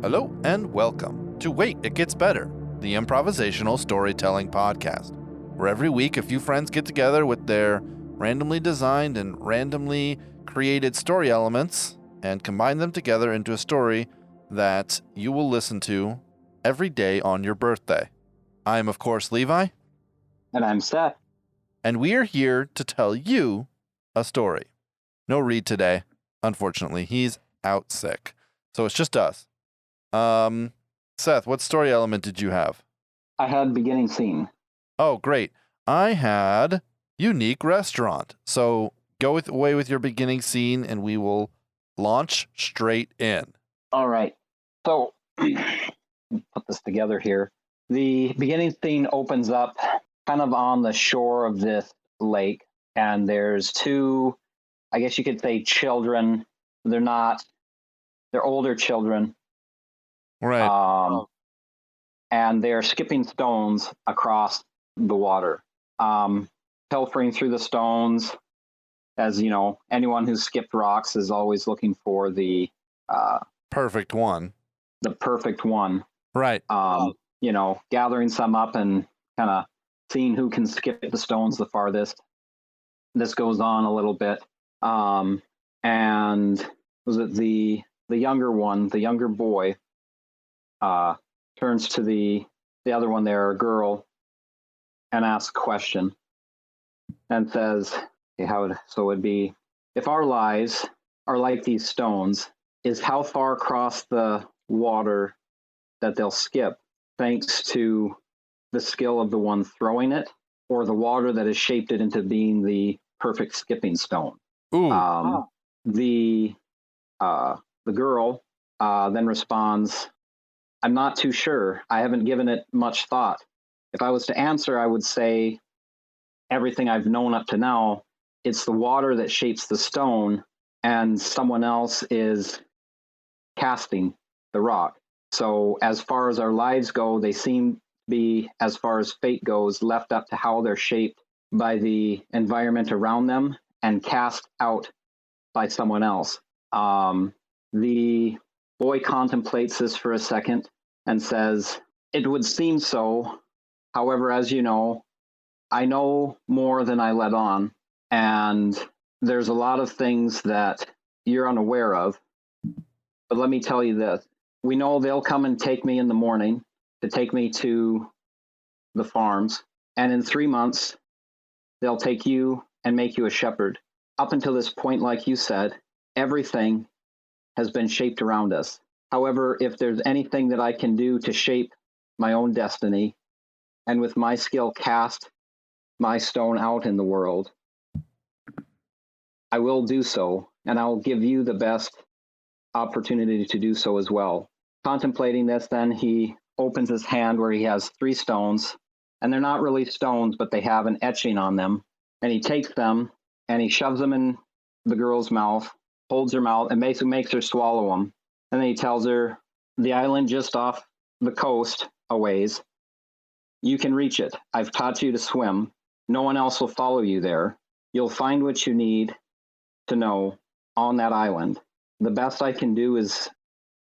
Hello and welcome to Wait, It Gets Better, the improvisational storytelling podcast, where every week a few friends get together with their randomly designed and randomly created story elements and combine them together into a story that you will listen to every day on your birthday. I'm, of course, Levi. And I'm Seth. And we are here to tell you a story. No Reed today, unfortunately. He's out sick. So it's just us. Seth, what story element did you have? I had beginning scene. Oh, great. I had unique restaurant. So go away with your beginning scene and we will launch straight in. All right. So put this together here. The beginning scene opens up kind of on the shore of this lake, and there's two, I guess you could say, children. They're older children. Right. And they're skipping stones across the water, pilfering through the stones. As you know, anyone who's skipped rocks is always looking for the perfect one. The perfect one. Right. Gathering some up and kind of seeing who can skip the stones the farthest. This goes on a little bit. And was it the younger one, the younger boy, turns to the other one there, a girl, and asks a question and says, it'd be, if our lives are like these stones, is how far across the water that they'll skip thanks to the skill of the one throwing it, or the water that has shaped it into being the perfect skipping stone. Ooh. The girl then responds, I'm not too sure. I haven't given it much thought. If I was to answer, I would say everything I've known up to now, it's the water that shapes the stone, and someone else is casting the rock. So as far as our lives go, they seem to be, as far as fate goes, left up to how they're shaped by the environment around them and cast out by someone else. The boy contemplates this for a second and says, it would seem so. However, as you know, I know more than I let on, and there's a lot of things that you're unaware of. But let me tell you this. We know they'll come and take me in the morning to take me to the farms, and in 3 months, they'll take you and make you a shepherd. Up until this point, like you said, everything has been shaped around us. However, if there's anything that I can do to shape my own destiny, and with my skill cast my stone out in the world, I will do so, and I'll give you the best opportunity to do so as well. Contemplating this, then he opens his hand where he has 3 stones, and they're not really stones, but they have an etching on them. And he takes them and he shoves them in the girl's mouth, holds her mouth, and basically makes her swallow them. And then he tells her, the island just off the coast a ways, you can reach it. I've taught you to swim. No one else will follow you there. You'll find what you need to know on that island. The best I can do is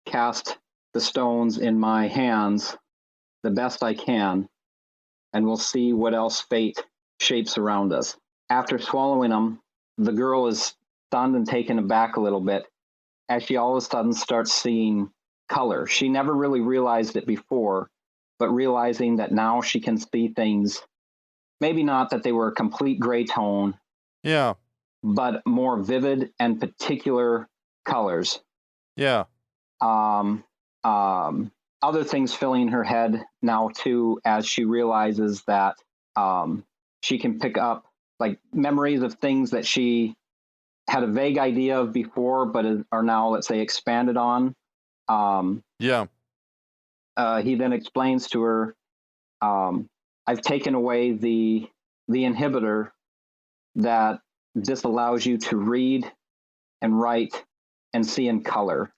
cast the stones in my hands the best I can, and we'll see what else fate shapes around us. After swallowing them, the girl is stunned and taken aback a little bit as she all of a sudden starts seeing color. She never really realized it before, but realizing that now she can see things, maybe not that they were a complete gray tone, yeah, but more vivid and particular colors. Yeah. Other things filling her head now too, as she realizes that she can pick up like memories of things that she had a vague idea of before, but are now, let's say, expanded on. Yeah. He then explains to her, I've taken away the inhibitor that disallows you to read and write and see in color.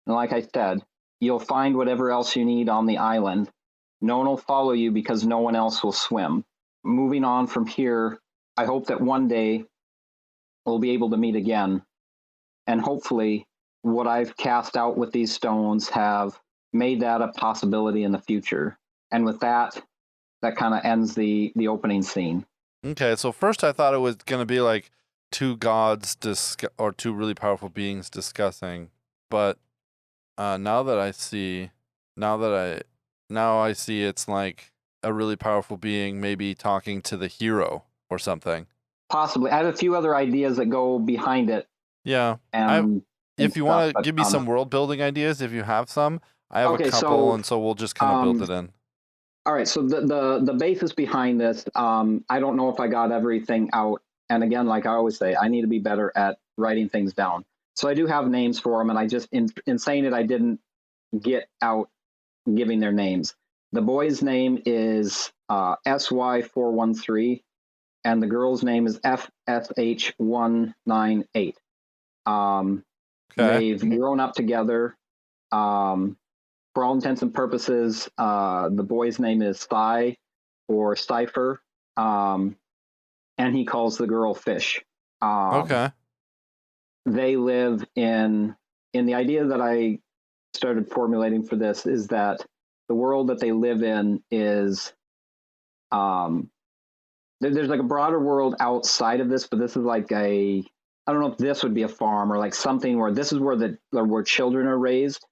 And like I said, you'll find whatever else you need on the island. No one will follow you because no one else will swim. Moving on from here, I hope that one day we'll be able to meet again. And hopefully what I've cast out with these stones have made that a possibility in the future. And with that, that kind of ends the opening scene. Okay, so first I thought it was going to be like two gods or two really powerful beings discussing, but now I see it's like a really powerful being maybe talking to the hero or something. Possibly. I have a few other ideas that go behind it. Yeah. If you want to give me some world building ideas, if you have some, I have a couple, and so we'll just kind of build it in. All right, so the basis behind this, I don't know if I got everything out. And again, like I always say, I need to be better at writing things down. So I do have names for them, and I just, in saying it, I didn't get out giving their names. The boy's name is SY413, and the girl's name is FSH198. They've grown up together. For all intents and purposes, the boy's name is Thigh or Cipher, and he calls the girl Fish. They live in the idea that I started formulating for this is that the world that they live in is there's like a broader world outside of this, but this is like I don't know if this would be a farm or like something where this is where where children are raised.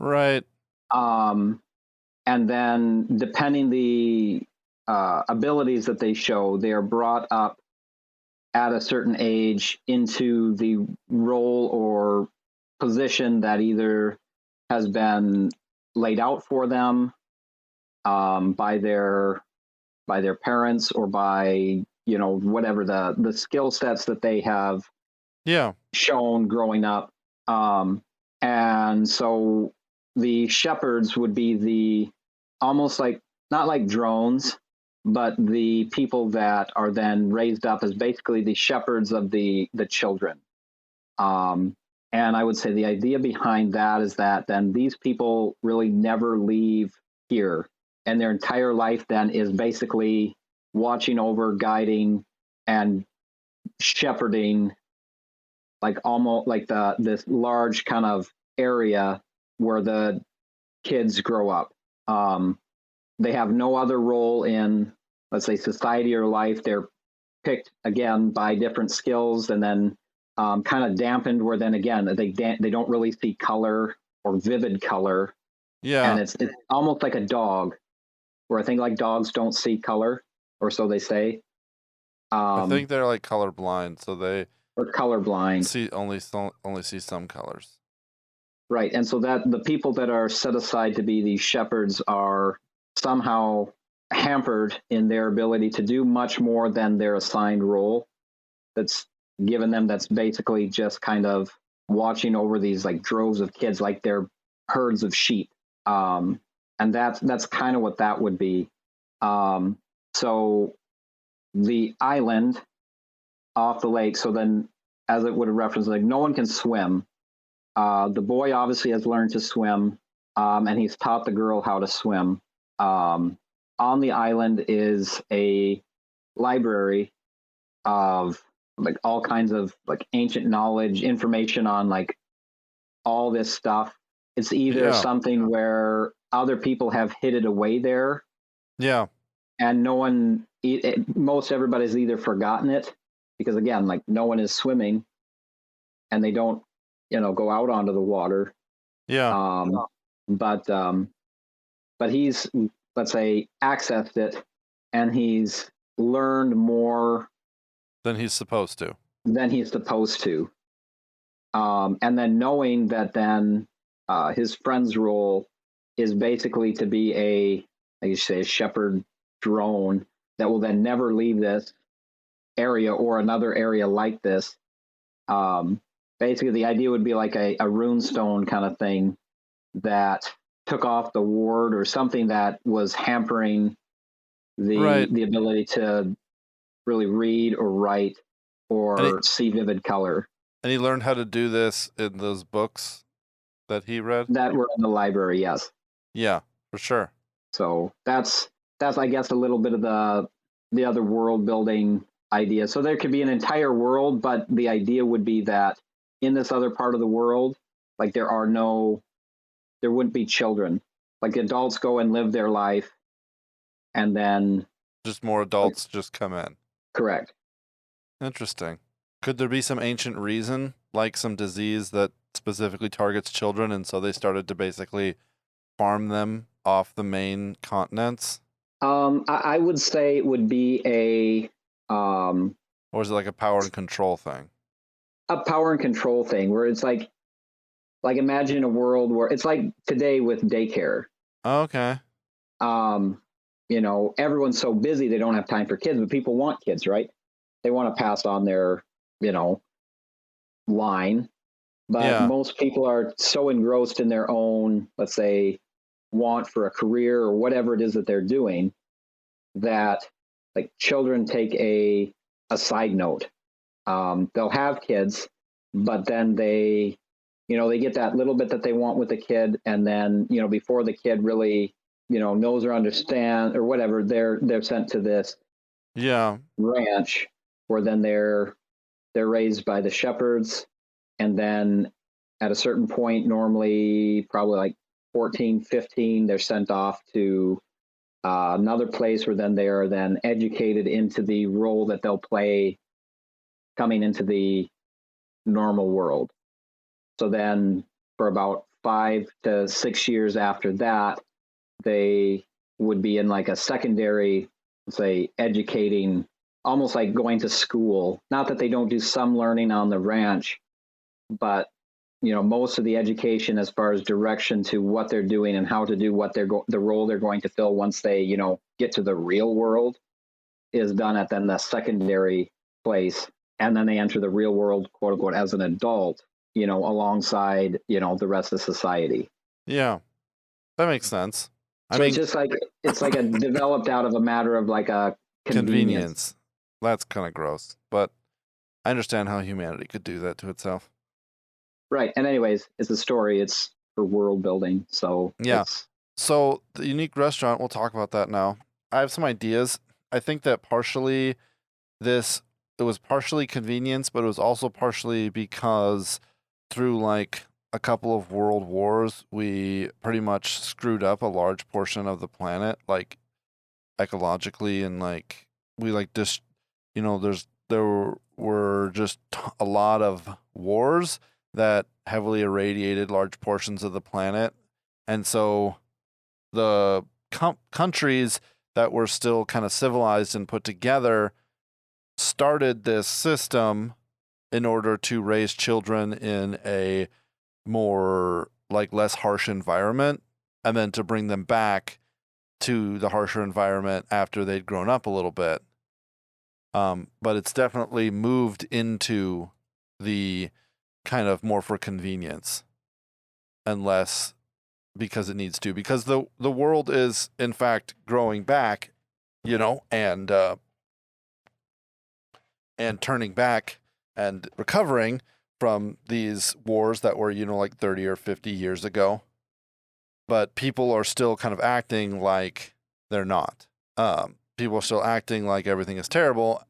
Right. And then depending the abilities that they show, they are brought up at a certain age into the role or position that either has been laid out for them by their parents or by whatever the skill sets that they have shown growing up. And so the shepherds would be the almost like not like drones, but the people that are then raised up as basically the shepherds of the children. And I would say the idea behind that is that then these people really never leave here, and their entire life then is basically watching over, guiding, and shepherding, like almost like this large kind of area where the kids grow up. They have no other role in, let's say, society or life. They're picked again by different skills, and then kind of dampened where then again they don't really see color or vivid color. Yeah, and it's almost like a dog, where I think like dogs don't see color, or so they say. I think they're like colorblind, so they or colorblind only see some colors. Right, and so that the people that are set aside to be these shepherds are somehow hampered in their ability to do much more than their assigned role that's given them, that's basically just kind of watching over these like droves of kids, like they're herds of sheep. And that's kind of what that would be. So the island off the lake, so then as it would have referenced, like no one can swim. The boy obviously has learned to swim, and he's taught the girl how to swim. On the island is a library of like all kinds of like ancient knowledge, information on like all this stuff. It's either something where other people have hid it away there. Yeah. And no one, most everybody's either forgotten it, because again, like no one is swimming and they don't, go out onto the water. Yeah. But he's, let's say, accessed it, and he's learned more than he's supposed to. And then knowing that then his friend's role is basically to be like you say, a shepherd drone that will then never leave this area or another area like this. Basically, the idea would be like a runestone kind of thing that took off the ward or something that was hampering the ability to really read or write or see vivid color. And he learned how to do this in those books that he read? That were in the library, yes. Yeah, for sure. So that's I guess a little bit of the other world building idea. So there could be an entire world, but the idea would be that in this other part of the world, like there wouldn't be children. Like adults go and live their life, and then just more adults just come in. Correct. Interesting. Could there be some ancient reason, like some disease that specifically targets children, and so they started to basically farm them off the main continents? I would say it would be or is it like a power and control thing? A power and control thing, where it's like imagine a world where it's like today with daycare. Oh, okay. Everyone's so busy they don't have time for kids, but people want kids, right? They want to pass on their, line. But most people are so engrossed in their own, let's say, want for a career or whatever it is that they're doing, that like children take a side note. They'll have kids, but then they get that little bit that they want with the kid, and then before the kid really knows or understand or whatever, they're sent to this ranch where then they're raised by the shepherds, and then at a certain point, normally probably like 14, 15, they're sent off to another place where then they are then educated into the role that they'll play coming into the normal world. So then for about 5 to 6 years after that, they would be in like a secondary, say, educating, almost like going to school. Not that they don't do some learning on the ranch, but most of the education as far as direction to what they're doing and how to do what the role they're going to fill once they get to the real world is done at then the secondary place, and then they enter the real world, quote unquote, as an adult, alongside the rest of society. Yeah, that makes sense. So it's just like it's like a developed out of a matter of like a convenience. That's kind of gross, but I understand how humanity could do that to itself. Right. And anyways, it's a story. It's for world building. So yeah. So the unique restaurant, we'll talk about that now. I have some ideas. I think that partially it was partially convenience, but it was also partially because through like a couple of world wars, we pretty much screwed up a large portion of the planet, like ecologically, and like we like just there were just a lot of wars that heavily irradiated large portions of the planet. And so the countries that were still kind of civilized and put together started this system in order to raise children in a more like less harsh environment, and then to bring them back to the harsher environment after they'd grown up a little bit. But it's definitely moved into the kind of more for convenience and less because it needs to, because the world is in fact growing back, and turning back and recovering from these wars that were, like 30 or 50 years ago. But people are still kind of acting like they're not. People are still acting like everything is terrible,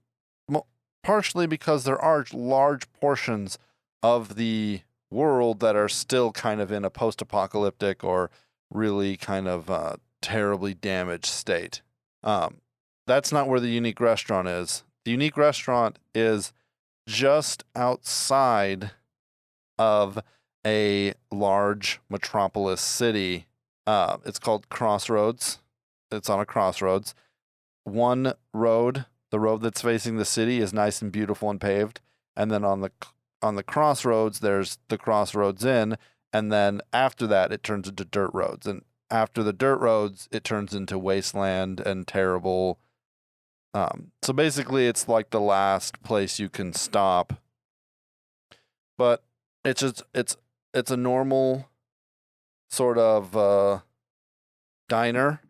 partially because there are large portions of the world that are still kind of in a post-apocalyptic or really kind of terribly damaged state. That's not where the unique restaurant is. The unique restaurant is just outside of a large metropolis city. It's called CrossRoads. It's on a crossroads. One road, the road that's facing the city, is nice and beautiful and paved. And then on the crossroads, there's the CrossRoads Inn. And then after that, it turns into dirt roads. And after the dirt roads, it turns into wasteland and terrible. So basically, it's like the last place you can stop. But it's just it's a normal sort of diner.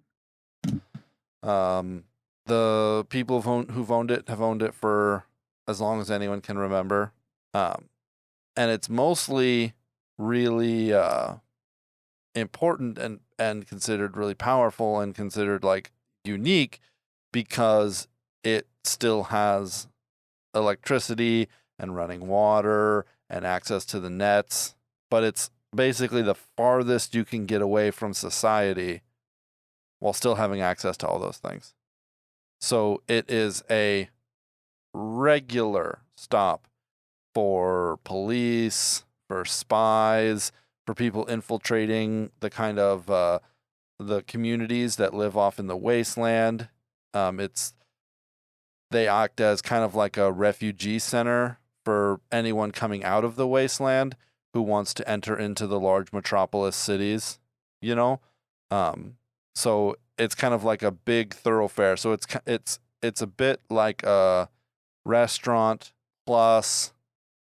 The people who've owned it have owned it for as long as anyone can remember. And it's mostly really important and considered really powerful and considered like unique because it still has electricity and running water and access to the nets, but it's basically the farthest you can get away from society while still having access to all those things. So it is a regular stop for police, for spies, for people infiltrating the kind of the communities that live off in the wasteland. They act as kind of like a refugee center for anyone coming out of the wasteland who wants to enter into the large metropolis cities, you know? So it's kind of like a big thoroughfare. So it's a bit like a restaurant plus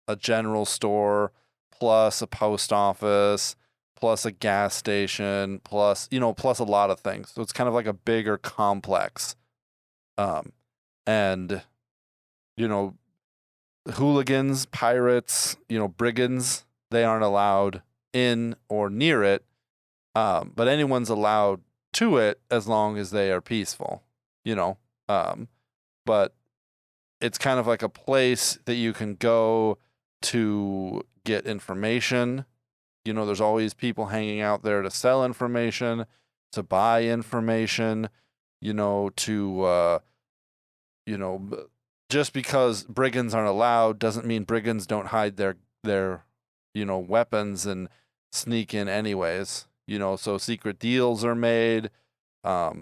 a general store plus a post office plus a gas station plus a lot of things. So it's kind of like a bigger complex. And hooligans, pirates, brigands, they aren't allowed in or near it. But anyone's allowed to it as long as they are peaceful, but it's kind of like a place that you can go to get information. There's always people hanging out there to sell information, to buy information, just because brigands aren't allowed doesn't mean brigands don't hide their weapons and sneak in anyways. So secret deals are made. No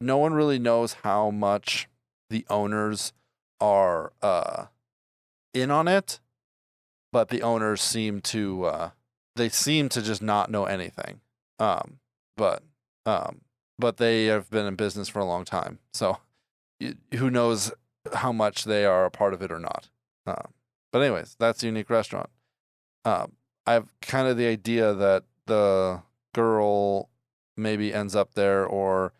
one really knows how much the owners are in on it, but the owners seem to just not know anything. But they have been in business for a long time, so who knows how much they are a part of it or not. But anyways, that's a unique restaurant. I have kind of the idea that the girl maybe ends up there, or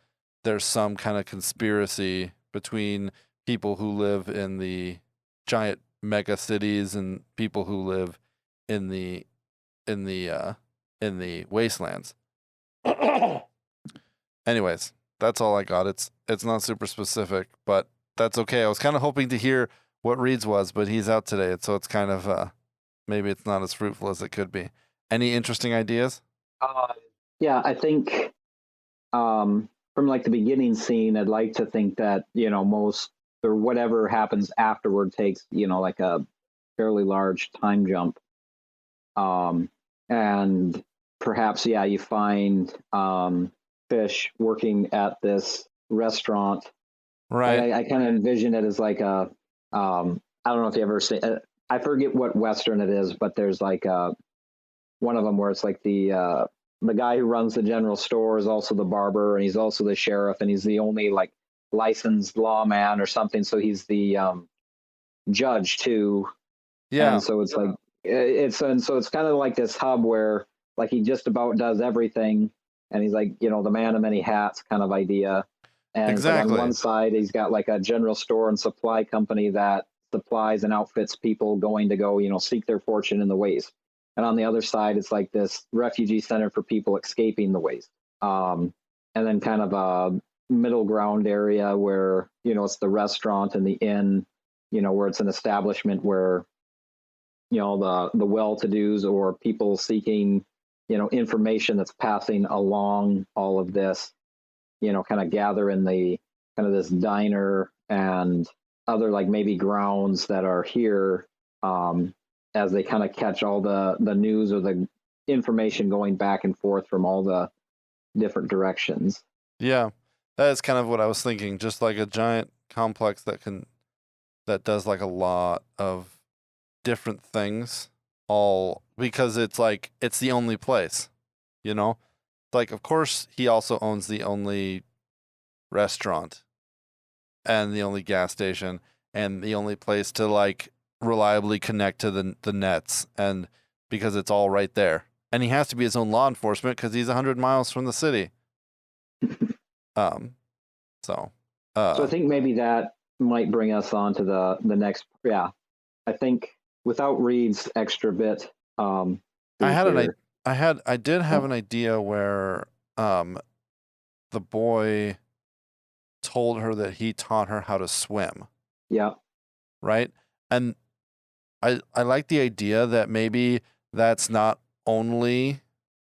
there's some kind of conspiracy between people who live in the giant mega cities and people who live in the wastelands. Anyways, that's all I got. It's not super specific, but that's okay. I was kind of hoping to hear what Reed's was, but he's out today, so it's kind of maybe it's not as fruitful as it could be. Any interesting ideas? Yeah, I think from like the beginning scene, I'd like to think that most or whatever happens afterward takes like a fairly large time jump, and perhaps you find Fish working at this restaurant. Right. I kind of envision it as like a I don't know if you ever see I forget what Western it is, but there's like one of them where it's like the guy who runs the general store is also the barber, and he's also the sheriff, and he's the only like licensed lawman or something. So he's the judge too. Yeah. And so it's like so it's kind of like this hub where like he just about does everything, and he's like the man of many hats kind of idea. And exactly. It's like on one side he's got like a general store and supply company that supplies and outfits people going to go seek their fortune in the waste. And on the other side, it's like this refugee center for people escaping the waste. And then kind of a middle ground area where, it's the restaurant and the inn, where it's an establishment where, the well-to-dos or people seeking, information that's passing along all of this, kind of gather in the kind of this diner and other like maybe grounds that are here, as they kind of catch all the news or the information going back and forth from all the different directions. Yeah, that is kind of what I was thinking. Just like a giant complex that does like a lot of different things, all because it's like it's the only place, Like, of course, he also owns the only restaurant and the only gas station and the only place to like reliably connect to the nets, and because it's all right there, and he has to be his own law enforcement because he's 100 miles from the city. So I think maybe that might bring us on to the next. Yeah, I think without Reed's extra bit, I did have an idea where the boy told her that he taught her how to swim. Yeah. Right. And I like the idea that maybe that's not only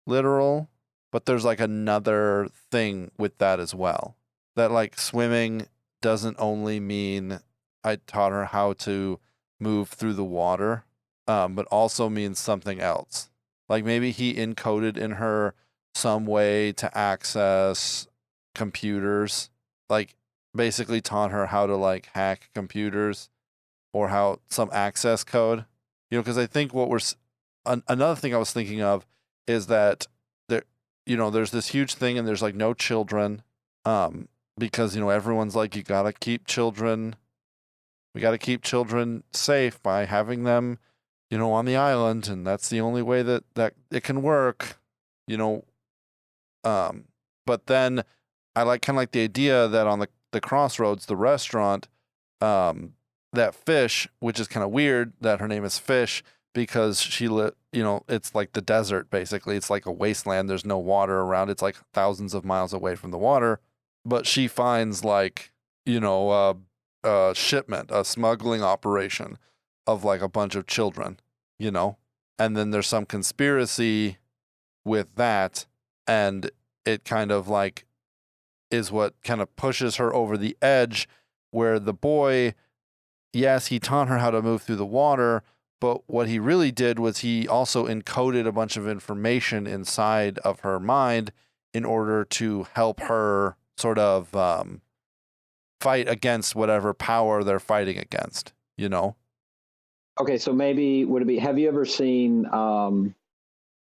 literal, but there's like another thing with that as well. That like swimming doesn't only mean I taught her how to move through the water, but also means something else. Like maybe he encoded in her some way to access computers, like basically taught her how to like hack computers or how some access code. Because I think what another thing I was thinking of is that there, there's this huge thing and there's like no children, because everyone's like, we got to keep children safe by having them, on the island, and that's the only way that it can work, you know. But then I kind of like the idea that on the Crossroads, the restaurant, that Fish, which is kind of weird that her name is Fish because it's like the desert basically. It's like a wasteland. There's no water around. It's like thousands of miles away from the water. But she finds like, a shipment, a smuggling operation of like a bunch of children, and then there's some conspiracy with that, and it kind of like is what kind of pushes her over the edge, where the boy, yes, he taught her how to move through the water, but what he really did was he also encoded a bunch of information inside of her mind in order to help her sort of fight against whatever power they're fighting against, Okay, so maybe would it be? Have you ever seen Full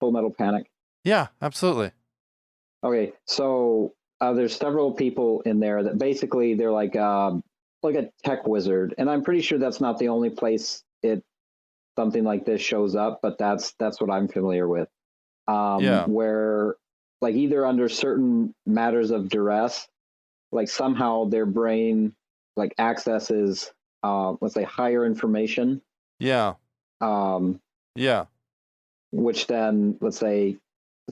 Metal Panic? Yeah, absolutely. Okay, so there's several people in there that basically they're like a tech wizard, and I'm pretty sure that's not the only place something like this shows up, but that's what I'm familiar with. Where like either under certain matters of duress, like somehow their brain like accesses let's say higher information. Yeah. Yeah. Which then, let's say,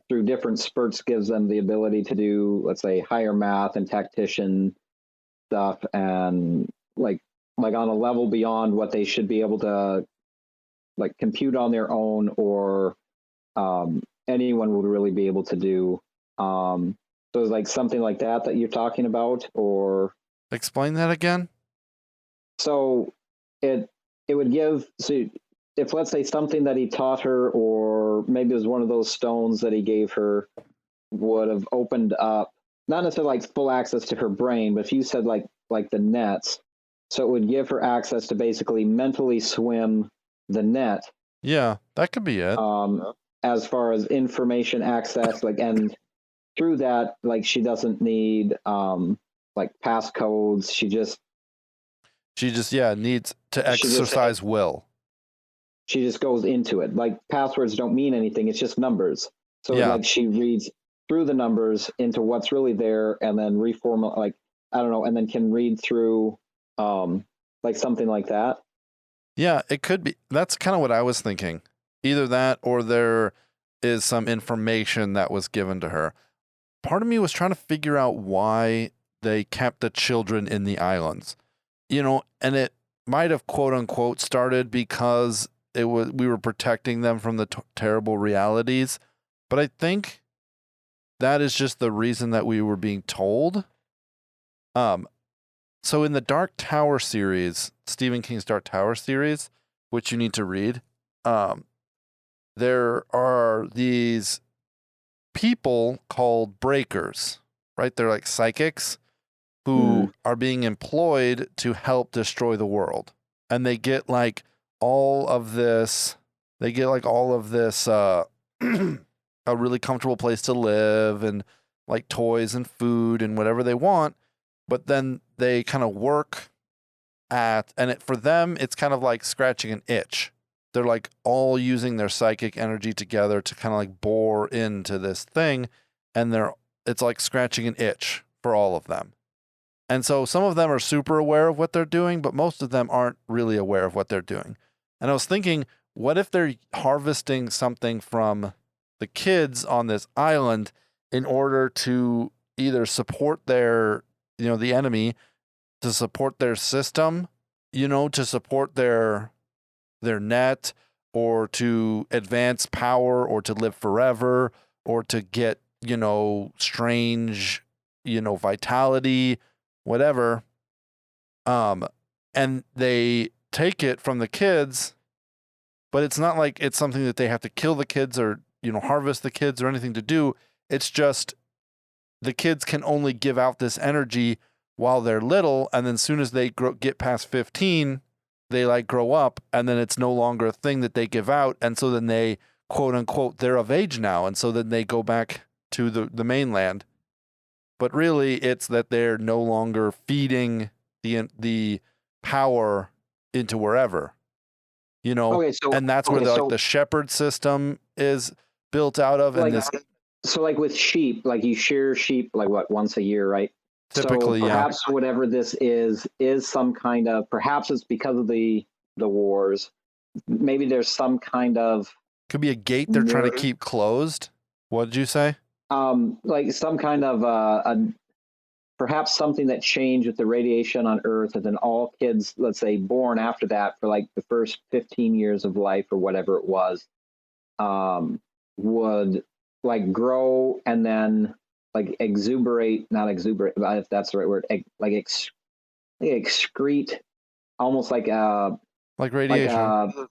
through different spurts gives them the ability to do, let's say, higher math and tactician stuff, and like on a level beyond what they should be able to like compute on their own, or anyone would really be able to do. So it's like something like that you're talking about, or explain that again. So it would give, so if let's say something that he taught her, or maybe it was one of those stones that he gave her, would have opened up, not necessarily like full access to her brain, but if you said like the nets, so it would give her access to basically mentally swim the net. Yeah, that could be it. As far as information access, like, and through that, like, she doesn't need like passcodes. She just needs to exercise will. She just goes into it. Like, passwords don't mean anything. It's just numbers. So like she reads through the numbers into what's really there, and then reformulate, like, I don't know, and then can read through like something like that. Yeah, it could be. That's kind of what I was thinking. Either that, or there is some information that was given to her. Part of me was trying to figure out why they kept the children in the islands. And it might have quote unquote started because we were protecting them from the terrible realities, but I think that is just the reason that we were being told. So in the Dark Tower series, Stephen King's Dark Tower series, which you need to read, there are these people called breakers, right? They're like psychics who are being employed to help destroy the world. And they get like all of this, a really comfortable place to live, and like toys and food and whatever they want. But then they kind of work for them, it's kind of like scratching an itch. They're like all using their psychic energy together to kind of like bore into this thing. And it's like scratching an itch for all of them. And so some of them are super aware of what they're doing, but most of them aren't really aware of what they're doing. And I was thinking, what if they're harvesting something from the kids on this island in order to either support their, the enemy, to support their system, to support their their net, or to advance power, or to live forever, or to get, strange, vitality, whatever. And they take it from the kids, but it's not like it's something that they have to kill the kids or, harvest the kids or anything to do. It's just the kids can only give out this energy while they're little, and then as soon as they get past 15, they grow up, and then it's no longer a thing that they give out, and so then they, quote unquote, they're of age now, and so then they go back to the mainland. But really, it's that they're no longer feeding the power into wherever, Okay, so and that's where the shepherd system is built out of. And so with sheep, you shear sheep once a year, right? Typically, so perhaps whatever this is some kind of, perhaps it's because of the wars. Maybe there's some kind of, could be a gate they're trying to keep closed. What did you say? Some kind of perhaps something that changed with the radiation on Earth, and then all kids, let's say, born after that for the first 15 years of life or whatever it was, would grow and then not exuberate, if that's the right word, excrete, almost like radiation,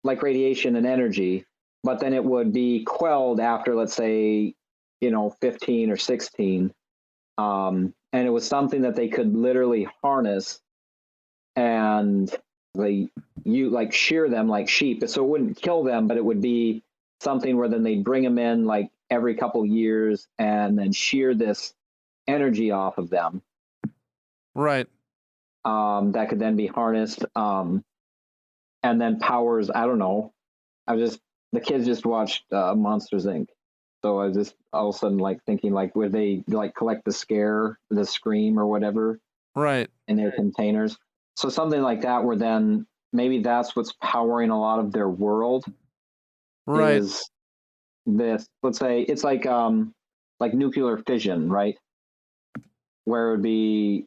like radiation and energy, but then it would be quelled after, let's say, 15 or 16. And it was something that they could literally harness, and shear them like sheep. So it wouldn't kill them, but it would be something where then they'd bring them in every couple years and then shear this energy off of them. Right. That could then be harnessed. And then powers, I don't know. The kids just watched Monsters, Inc. So I was just all of a sudden thinking would they collect the scream or whatever, right, in their containers. So something like that, where then maybe that's what's powering a lot of their world. Right. Is this, let's say it's like nuclear fission, right? Where it would be,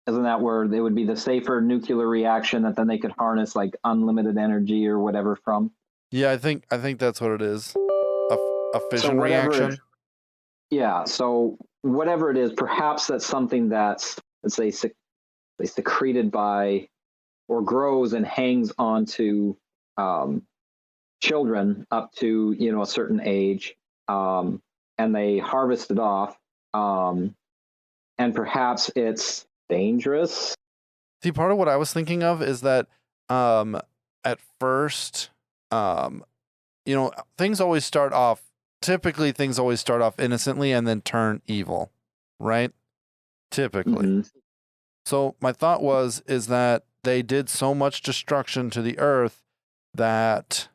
isn't that where they would be the safer nuclear reaction that then they could harness unlimited energy or whatever from? Yeah, I think that's what it is. A fission reaction. Yeah, so whatever it is, perhaps that's something that's, let's say, secreted by or grows and hangs onto children up to a certain age, and they harvest it off, and perhaps it's dangerous. See, part of what I was thinking of is that at first, things always start off innocently and then turn evil, right? Typically. Mm-hmm. So my thought is that they did so much destruction to the earth that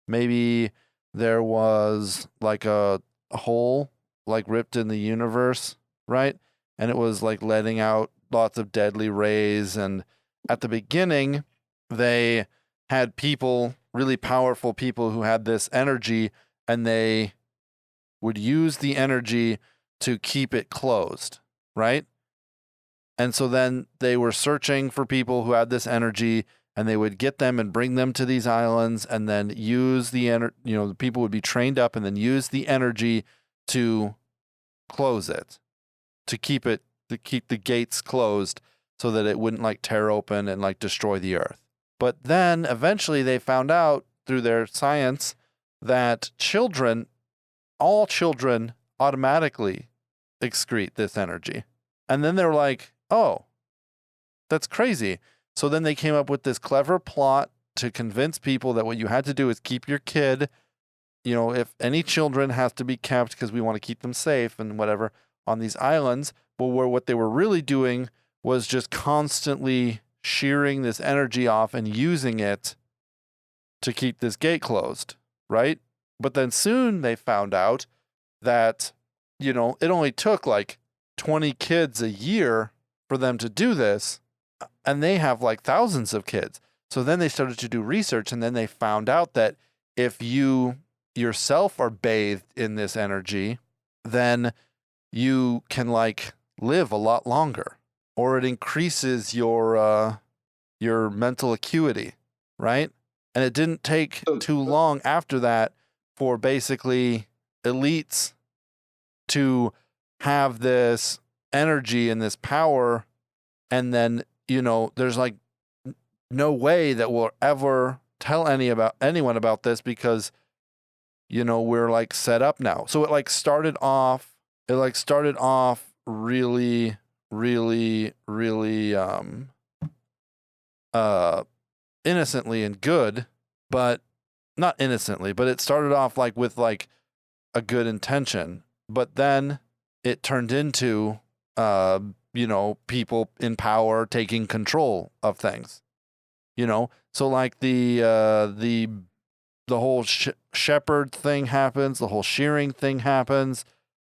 maybe there was a hole ripped in the universe, right? And it was letting out lots of deadly rays. And at the beginning, they had people, really powerful people, who had this energy, and they would use the energy to keep it closed, right? And so then they were searching for people who had this energy, and they would get them and bring them to these islands, and then use the the people would be trained up and then use the energy to close it, to keep the gates closed so that it wouldn't tear open and destroy the earth. But then eventually they found out through their science that all children automatically excrete this energy. And then they were like, oh, that's crazy. So then they came up with this clever plot to convince people that what you had to do is keep your kid, if any children has to be kept because we want to keep them safe and whatever on these islands. But what they were really doing was just constantly shearing this energy off and using it to keep this gate closed, right? But then soon they found out that, it only took 20 kids a year for them to do this, and they have thousands of kids. So then they started to do research, and then they found out that if you yourself are bathed in this energy, then you can live a lot longer, or it increases your mental acuity, right? And it didn't take too long after that for basically elites to have this energy and this power. And then, there's like no way that we'll ever tell anyone about this because, we're like set up now. So it started off really, really, really, innocently and good, but not innocently, but it started off with a good intention, but then it turned into, people in power taking control of things, so the whole shepherd thing happens, the whole shearing thing happens,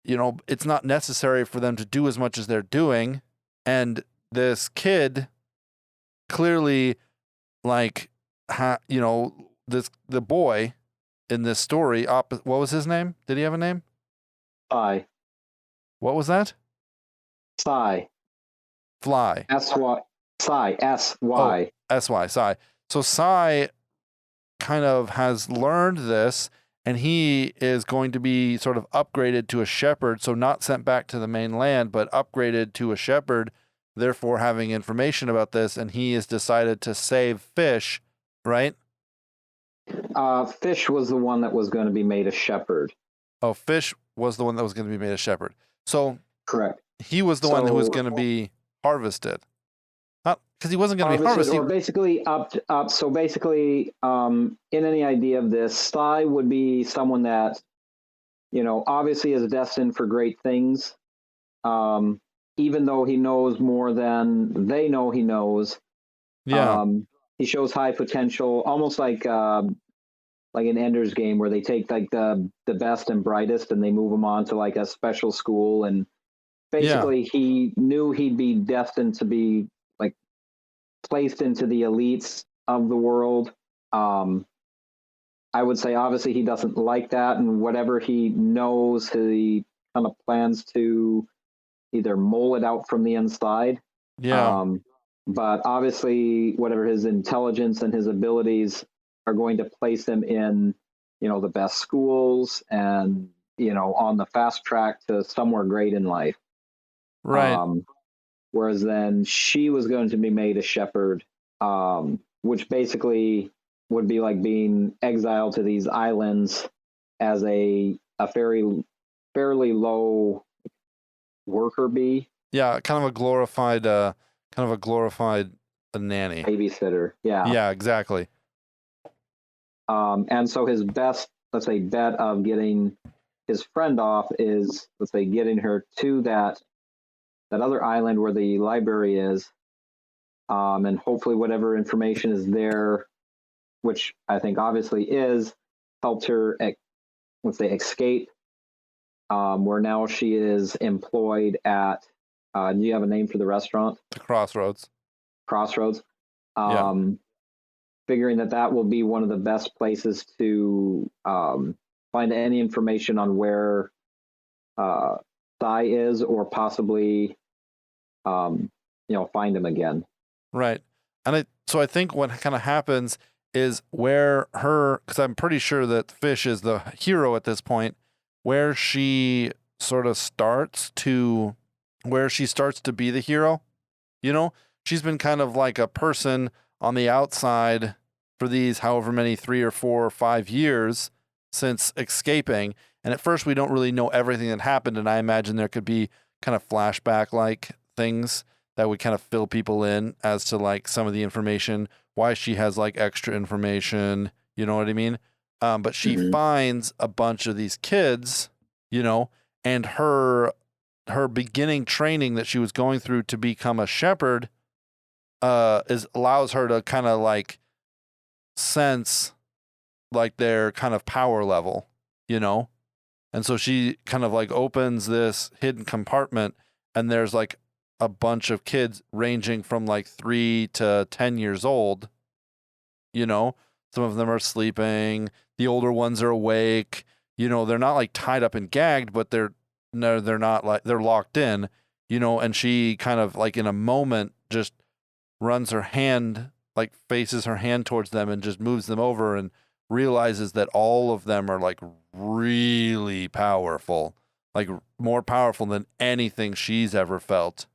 it's not necessary for them to do as much as they're doing. And this kid clearly the boy in this story, what was his name? Did he have a name? Fly. What was that? Fly. S-Y. Psy. S-Y. Oh, S-Y. Psy. So Psy kind of has learned this, and he is going to be sort of upgraded to a shepherd, so not sent back to the mainland, but upgraded to a shepherd, therefore having information about this, and he has decided to save Fish, right? Fish was the one that was going to be made a shepherd. Oh, Fish was the one that was going to be made a shepherd. So correct. He was the one who was going to be harvested. Not because he wasn't going to be harvested. Or basically up. So basically, in any idea of this, Sty would be someone that, obviously is destined for great things. Even though he knows more than they know he knows. Yeah. He shows high potential, almost like an Ender's Game, where they take the best and brightest and they move them on to a special school. And basically he knew he'd be destined to be placed into the elites of the world. I would say obviously he doesn't like that, and whatever he knows, he kind of plans to either mole it out from the inside. Yeah. But obviously whatever his intelligence and his abilities are going to place him in, the best schools and, on the fast track to somewhere great in life. Right. Whereas then she was going to be made a shepherd, which basically would be like being exiled to these islands as a fairly low worker bee. Yeah, kind of a glorified nanny. Babysitter. Yeah. Yeah, exactly. And so his best, let's say, bet of getting his friend off is, let's say, getting her to that other island where the library is, and hopefully whatever information is there, which I think obviously is, helped her, let's say, escape, where now she is employed at, do you have a name for the restaurant? The CrossRoads. Figuring that will be one of the best places to find any information on where Sai is, or possibly find him again. Right. And so I think what kind of happens is because I'm pretty sure that Fish is the hero at this point, where she sort of starts to be the hero. She's been kind of like a person on the outside for these however many 3 or 4 or 5 years since escaping. And at first we don't really know everything that happened. And I imagine there could be kind of flashback like things that would kind of fill people in as to some of the information, why she has extra information, you know what I mean? But she finds a bunch of these kids, and her beginning training that she was going through to become a shepherd allows her to kind of sense their kind of power level, and so she kind of opens this hidden compartment, and there's a bunch of kids ranging from 3 to 10 years old. Some of them are sleeping, the older ones are awake, they're not tied up and gagged, but they're not they're locked in, and she kind of in a moment just runs her hand like faces her hand towards them and just moves them over and realizes that all of them are like really powerful, like more powerful than anything she's ever felt,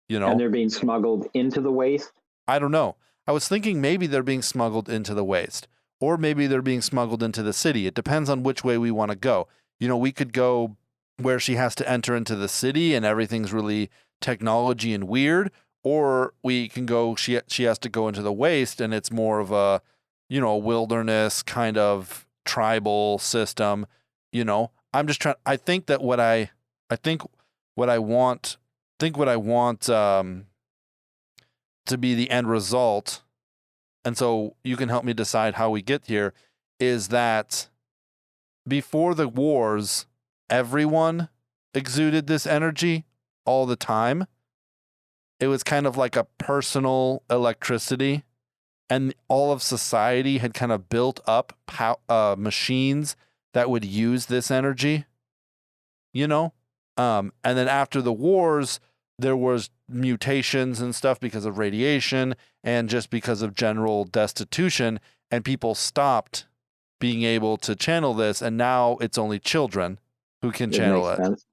you know? And they're being smuggled into the waste? I don't know. I was thinking maybe they're being smuggled into the waste, or maybe they're being smuggled into the city. It depends on which way we want to go. You know, we could go where she has to enter into the city and everything's really technology and weird, or we can go, she has to go into the waste and it's more of a, you know, wilderness kind of tribal system, you know. I'm just trying, I think that what I want to be the end result, and so you can help me decide how we get here, is that before the wars, everyone exuded this energy all the time. It was kind of like a personal electricity, and all of society had kind of built up machines that would use this energy, you know? And then after the wars, there was mutations and stuff because of radiation and just because of general destitution, and people stopped being able to channel this, and now it's only children who can channel it. Sense.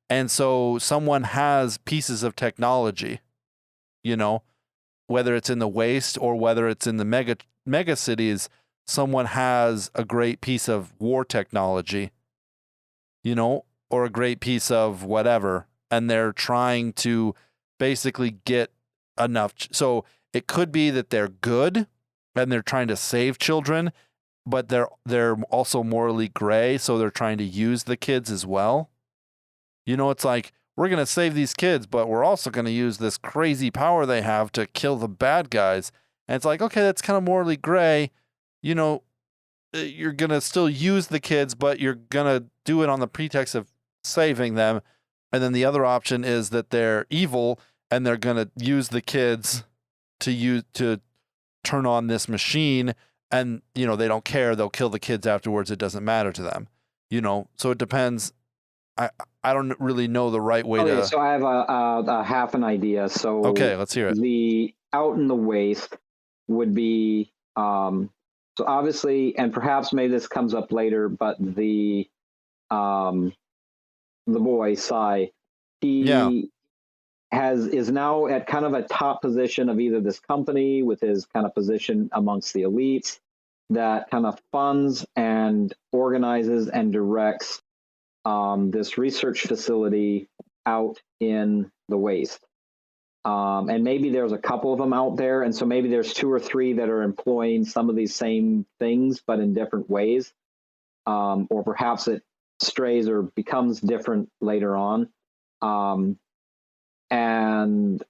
And so someone has pieces of technology, you know, whether it's in the waste or whether it's in the mega cities, someone has a great piece of war technology, you know, or a great piece of whatever, and they're trying to basically get enough. So it could be that they're good and they're trying to save children, but they're also morally gray, so they're trying to use the kids as well. You know, it's like, we're going to save these kids, but we're also going to use this crazy power they have to kill the bad guys. And it's like, okay, that's kind of morally gray. You know, you're going to still use the kids, but you're going to do it on the pretext of saving them. And then the other option is that they're evil and they're going to use the kids to turn on this machine, and, you know, they don't care. They'll kill the kids afterwards. It doesn't matter to them, you know? So it depends. I don't really know the right way to. So I have a half an idea. So okay, let's hear it. The out in the waste would be, so obviously, and perhaps maybe this comes up later, but the boy, Sai, he is now at kind of a top position of either this company with his kind of position amongst the elites that kind of funds and organizes and directs this research facility out in the waste. And maybe there's a couple of them out there. And so maybe there's 2 or 3 that are employing some of these same things, but in different ways. Or perhaps it strays or becomes different later on. And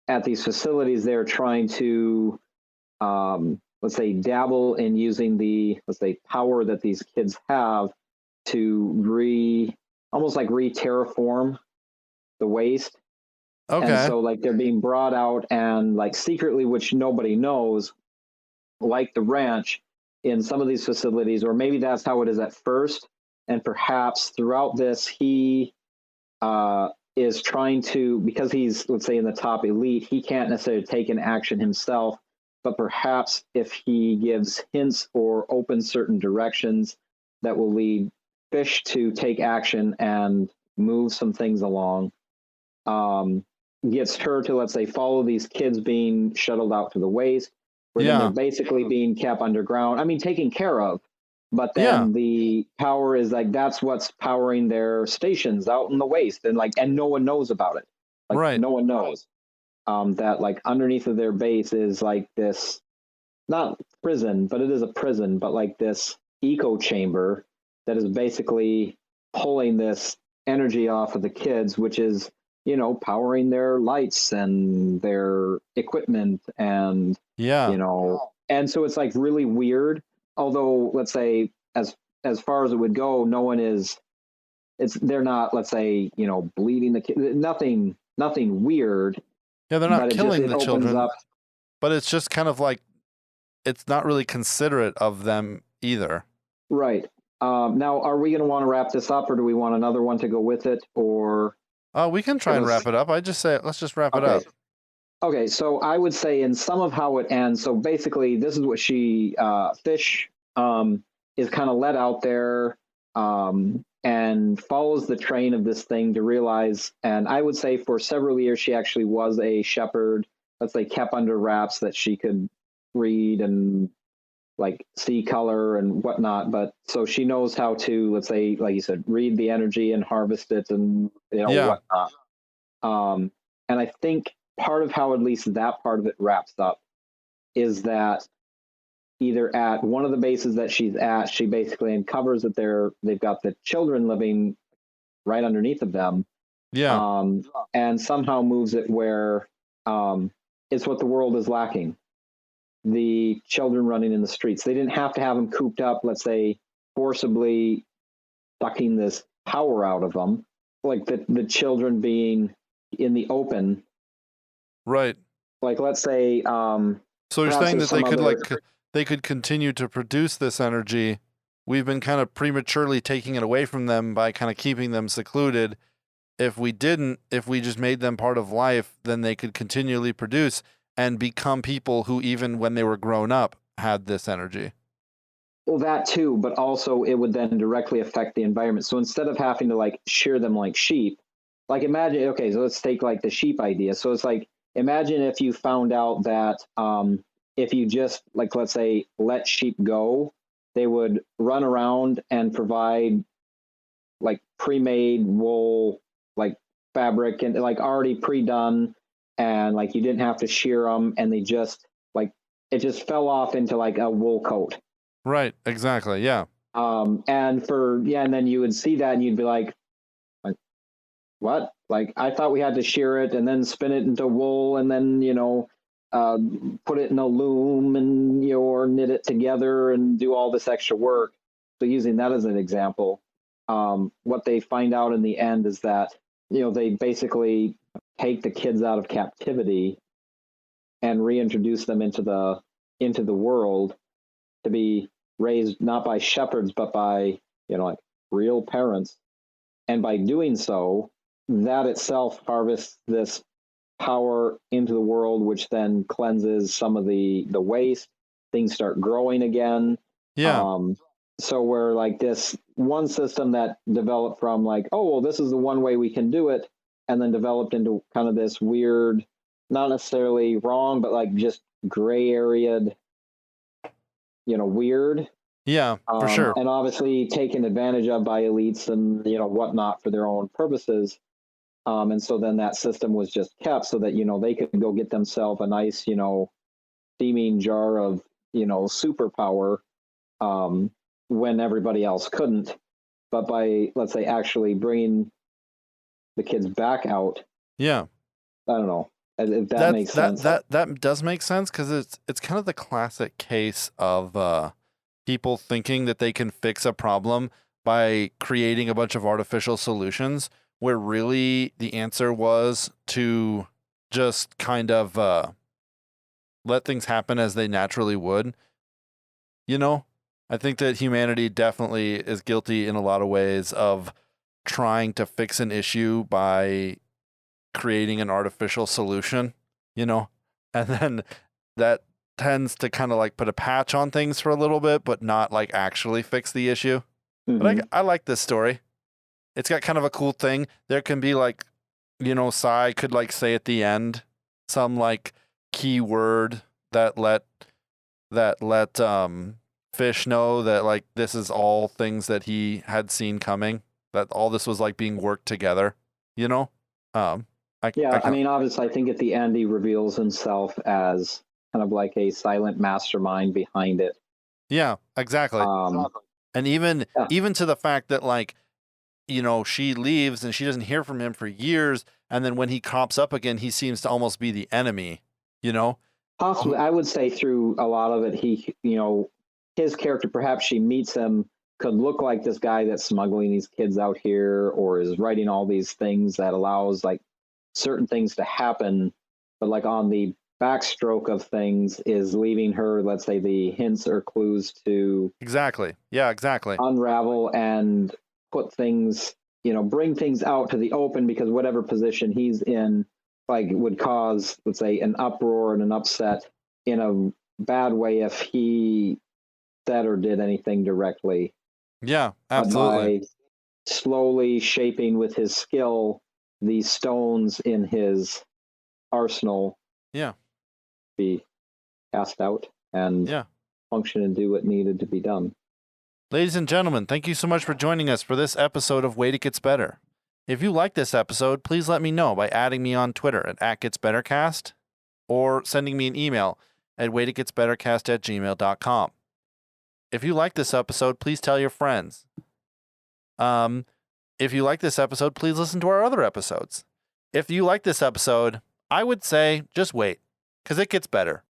at these facilities, they're trying to, let's say, dabble in using the, let's say, power that these kids have to almost like re-terraform the waste. Okay. And so like they're being brought out and like secretly, which nobody knows, like the ranch in some of these facilities, or maybe that's how it is at first. And perhaps throughout this, he is trying to, because he's, let's say, in the top elite, he can't necessarily take an action himself, but perhaps if he gives hints or opens certain directions that will lead fish to take action and move some things along, gets her to, let's say, follow these kids being shuttled out to the waste, where then they're basically being kept underground. I mean, taken care of, but then the power is like, that's what's powering their stations out in the waste, and like, and no one knows about it. Like, no one knows that like underneath of their base is like this, not prison, but it is a prison, but like this echo chamber that is basically pulling this energy off of the kids, which is, you know, powering their lights and their equipment and, you know, and so it's like really weird. Although, let's say, as far as it would go, no one is, they're not, let's say, you know, bleeding the kid, nothing weird. Yeah, they're not killing the children, but it's just kind of like, it's not really considerate of them either. Right. Now, are we going to want to wrap this up, or do we want another one to go with it, or? We can try and wrap it up. I just say, let's just wrap it up. Okay, so I would say in some of how it ends, so basically this is what Fish is kind of let out there and follows the train of this thing to realize, and I would say for several years she actually was a shepherd, let's say kept under wraps that she could read and like see color and whatnot, but so she knows how to, let's say, like you said, read the energy and harvest it and Yeah. whatnot. And I think part of how at least that part of it wraps up is that either at one of the bases that she's at, she basically uncovers that they've got the children living right underneath of them, Yeah. and somehow moves it where it's what the world is lacking. The children running in the streets. They didn't have to have them cooped up, let's say, forcibly sucking this power out of them, like the children being in the open. Right. Like, let's say, so you're saying that they could continue to produce this energy. We've been kind of prematurely taking it away from them by kind of keeping them secluded. If we just made them part of life, then they could continually produce and become people who, even when they were grown up, had this energy. Well, that too, but also it would then directly affect the environment. So instead of having to like shear them like sheep, like imagine, okay, so let's take like the sheep idea. So it's like, imagine if you found out that if you just like, let's say, let sheep go, they would run around and provide like pre-made wool, like fabric and like already pre-done, and like you didn't have to shear them, and they just like it just fell off into like a wool coat. Right. Exactly. Yeah. And then you would see that and you'd be like, what? Like, I thought we had to shear it and then spin it into wool and then, put it in a loom and, or knit it together and do all this extra work. So using that as an example, what they find out in the end is that, they basically take the kids out of captivity and reintroduce them into the world to be raised not by shepherds, but by, like real parents. And by doing so, that itself harvests this power into the world, which then cleanses some of the waste. Things start growing again. Yeah. So we're like this one system that developed from like, oh, well, this is the one way we can do it, and then developed into kind of this weird, not necessarily wrong, but like just gray area, weird. Yeah, for sure. And obviously taken advantage of by elites and whatnot for their own purposes. And so then that system was just kept so that they could go get themselves a nice steaming jar of superpower when everybody else couldn't. But by, let's say, actually bringing the kids back out, yeah, I don't know if that makes sense. That does make sense, because it's kind of the classic case of people thinking that they can fix a problem by creating a bunch of artificial solutions, where really the answer was to just kind of let things happen as they naturally would. I think that humanity definitely is guilty in a lot of ways of trying to fix an issue by creating an artificial solution, and then that tends to kind of like put a patch on things for a little bit, but not like actually fix the issue. Mm-hmm. But I like this story. It's got kind of a cool thing. There can be like, Sai could like say at the end some like key word that let Fish know that like this is all things that he had seen coming, that all this was like being worked together, I mean, obviously, I think at the end he reveals himself as kind of like a silent mastermind behind it. Yeah, exactly. And even to the fact that like, she leaves and she doesn't hear from him for years, and then when he crops up again, he seems to almost be the enemy. Possibly, I would say through a lot of it, he, his character, perhaps she meets him, could look like this guy that's smuggling these kids out here, or is writing all these things that allows like certain things to happen, but like on the backstroke of things is leaving her, let's say, the hints or clues to exactly unravel and put things, bring things out to the open, because whatever position he's in like would cause, let's say, an uproar and an upset in a bad way if he said or did anything directly. Yeah, But absolutely. by slowly shaping with his skill these stones in his arsenal, Yeah. be cast out and Yeah. function and do what needed to be done. Ladies and gentlemen, thank you so much for joining us for this episode of Waititgetsbetter. If you like this episode, please let me know by adding me on Twitter at @GetsBetterCast or sending me an email at waititgetsbettercast@gmail.com. If you like this episode, please tell your friends. If you like this episode, please listen to our other episodes. If you like this episode, I would say just wait, because it gets better.